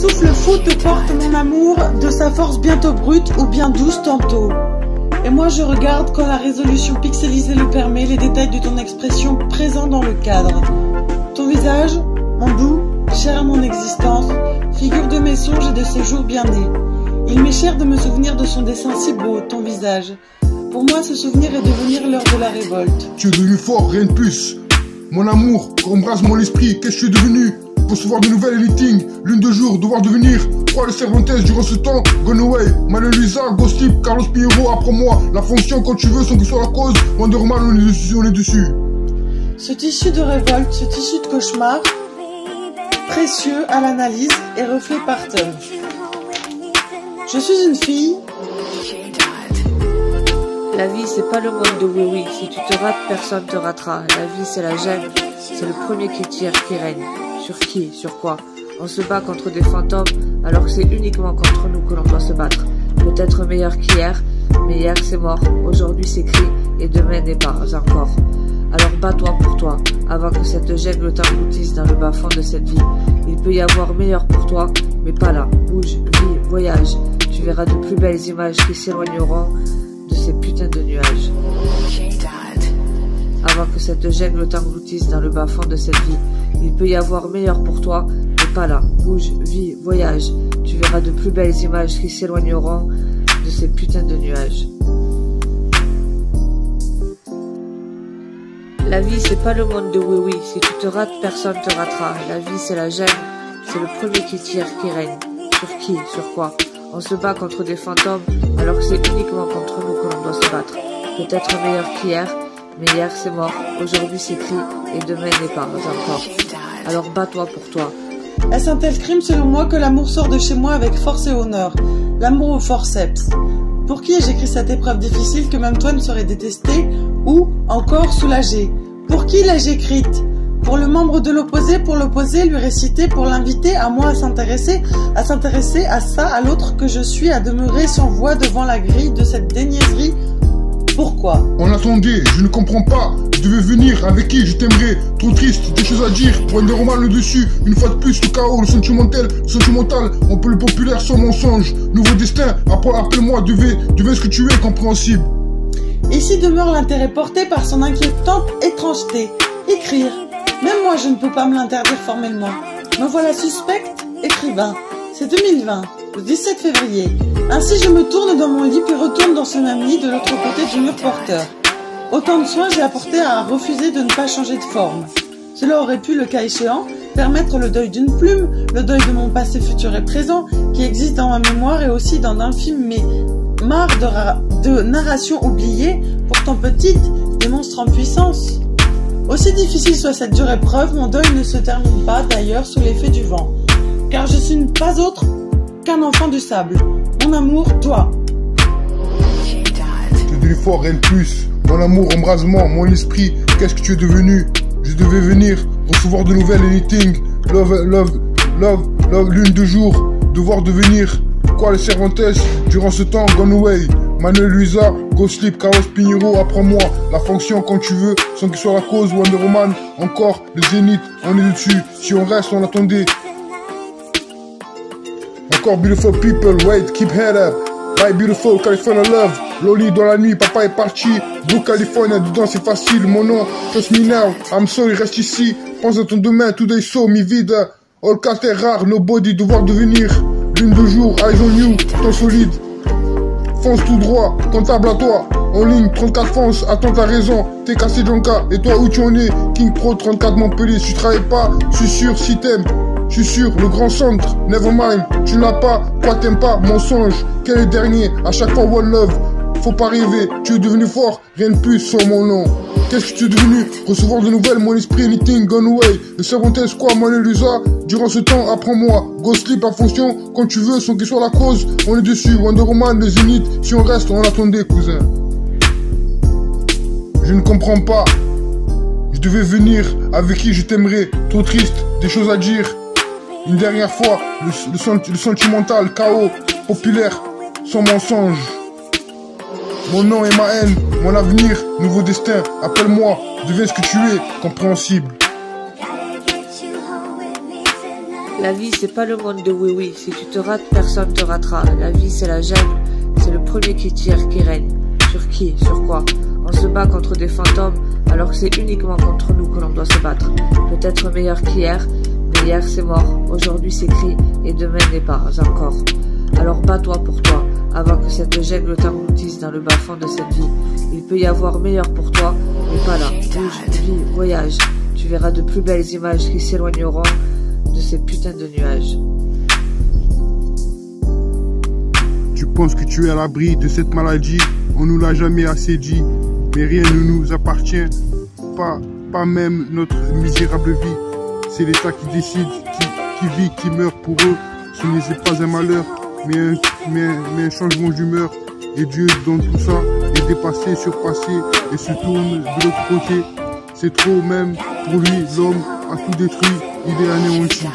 souffle fou te porte mon amour, de sa force bientôt brute ou bien douce tantôt. Et moi je regarde quand la résolution pixelisée le permet, les détails de ton expression présents dans le cadre. Ton visage, mon doux, cher à mon existence, figure de mes songes et de ces jours bien nés. Il m'est cher de me souvenir de son dessin si beau, ton visage. Pour moi, ce souvenir est devenir l'heure de la révolte. Tu es devenu fort, rien de plus. Mon amour, embrasse mon esprit, qu'est-ce que tu es devenu? Recevoir de nouvelles editing, lune de jour, devoir devenir. Quoi le Cervantes durant ce temps? Gone away, Manuel Luisa, Ghost Lip, Carlos Pinheiro, apprends-moi. La fonction quand tu veux, sans que ce soit la cause. Wonder Woman, on est dessus. Ce tissu de révolte, ce tissu de cauchemar, précieux à l'analyse et reflet par tonnes. Je suis une fille. La vie, c'est pas le monde de oui-oui. Si tu te rates, personne te ratera. La vie, c'est la gêne. C'est le premier qui tire, qui règne. Sur qui? Sur quoi? On se bat contre des fantômes, alors que c'est uniquement contre nous que l'on doit se battre. Peut-être meilleur qu'hier, mais hier c'est mort. Aujourd'hui c'est cri, et demain n'est pas encore. Alors bats-toi pour toi, avant que cette jungle t'engloutisse dans le bas-fond de cette vie. Il peut y avoir meilleur pour toi, mais pas là. Bouge, vis, voyage. Tu verras de plus belles images qui s'éloigneront de ces putains de nuages. Avant que cette jungle t'engloutisse dans le bas-fond de cette vie. Il peut y avoir meilleur pour toi, mais pas là. Bouge, vis, voyage. Tu verras de plus belles images qui s'éloigneront de ces putains de nuages. La vie, c'est pas le monde de oui-oui. Si tu te rates, personne te ratera. La vie, c'est la gêne. C'est le premier qui tire, qui règne. Sur qui? Sur quoi? On se bat contre des fantômes, alors que c'est uniquement contre nous que l'on doit se battre. Peut-être meilleur qu'hier, mais hier c'est mort. Aujourd'hui c'est cri, et demain n'est pas encore. Alors bats-toi pour toi. Est-ce un tel crime selon moi que l'amour sort de chez moi avec force et honneur? L'amour au forceps. Pour qui ai-je écrit cette épreuve difficile que même toi ne saurais détester ou encore soulager? Pour qui l'ai-je écrite? Pour le membre de l'opposé, pour l'opposé, lui réciter, pour l'inviter à moi à s'intéresser à ça, à l'autre que je suis, à demeurer sans voix devant la grille de cette déniaiserie. Pourquoi? On attendait, je ne comprends pas. Je devais venir, avec qui je t'aimerais. Trop triste, des choses à dire. Wonder Woman le dessus, une fois de plus le chaos, le sentimental. On peut le populaire sans mensonge. Nouveau destin, appelle-moi, devais ce que tu es, compréhensible. Ici demeure l'intérêt porté par son inquiétante étrangeté. Écrire. Même moi je ne peux pas me l'interdire formellement. Me voilà suspecte, écrivain. C'est 2020, le 17 février. Ainsi je me tourne dans mon lit puis retourne dans ce même lit de l'autre côté du mur porteur. Autant de soins j'ai apporté à refuser de ne pas changer de forme. Cela aurait pu, le cas échéant, permettre le deuil d'une plume, le deuil de mon passé futur et présent, qui existe dans ma mémoire et aussi dans d'infimes mais marres de narrations oubliées, pourtant petites, des monstres en puissance. Aussi difficile soit cette dure épreuve, mon deuil ne se termine pas d'ailleurs sous l'effet du vent. Car je suis pas autre qu'un enfant du sable. Mon amour, toi. Tu es devenu fort, rien de plus. Mon amour, embrasement, mon esprit, qu'est-ce que tu es devenu? Je devais venir, recevoir de nouvelles anything. Love, lune de jour, devoir devenir. Quoi le Cervantes, durant ce temps, gone away. Manuel Luisa, Ghost Lip, Carlos Pinheiro, apprends-moi. La fonction quand tu veux, sans que ce soit la cause. Wonder Woman, encore, le zénith, on est dessus. Si on reste, on attendait. Encore beautiful people, wait, keep head up. My beautiful California love. Loli dans la nuit, papa est parti. Blue California, dedans c'est facile. Mon nom, trust me now. I'm sorry, reste ici. Pense à ton demain, today so, mi vide. All cast est rare, nobody, devoir devenir. Lune de jour, eyes on you, ton solide. Fonce tout droit, comptable à toi. En ligne, 34 fonce, attends ta raison. T'es cassé Jonka, et toi où tu en es? King Pro 34 Montpellier, si tu travailles pas, je suis sûr si t'aimes. Je suis sûr, le grand centre, nevermind. Tu n'as pas, quoi t'aimes pas, mensonge. Quel est le dernier, à chaque fois one love. Faut pas rêver, tu es devenu fort, rien de plus sur mon nom. Qu'est-ce que tu es devenu? Recevoir de nouvelles, mon esprit, anything, gone away. Le Cervantes, quoi, Manuel Luisa? Durant ce temps, apprends-moi. Ghost Lip à fonction, quand tu veux, sans qu'il soit la cause. On est dessus, Wonder Woman, le zénith. Si on reste, on attendait, cousin. Je ne comprends pas. Je devais venir, avec qui je t'aimerais. Trop triste, des choses à dire. Une dernière fois, le sentimental, chaos, populaire, sans mensonge. Mon nom et ma haine, mon avenir, nouveau destin, appelle-moi, deviens ce que tu es, compréhensible. La vie, c'est pas le monde de oui-oui. Si tu te rates, personne te ratera. La vie, c'est la jungle. C'est le premier qui tire, qui règne. Sur qui? Sur quoi? On se bat contre des fantômes, alors que c'est uniquement contre nous que l'on doit se battre. Peut-être meilleur qu'hier, mais hier c'est mort. Aujourd'hui c'est gris, et demain n'est pas encore. Alors bats-toi pour toi, avant que cette jungle t'engloutisse dans le bas-fond de cette vie. Il peut y avoir meilleur pour toi, mais pas là. Bouge, vis, voyage. Tu verras de plus belles images qui s'éloigneront de ces putains de nuages. Tu penses que tu es à l'abri de cette maladie? On nous l'a jamais assez dit, mais rien ne nous appartient, pas même notre misérable vie. C'est l'État qui décide, qui vit, qui meurt pour eux. Ce n'est pas un malheur, mais un changement d'humeur. Et Dieu, dans tout ça, est dépassé, surpassé et se tourne de l'autre côté. C'est trop même pour lui, l'homme a tout détruit, il est anéanti.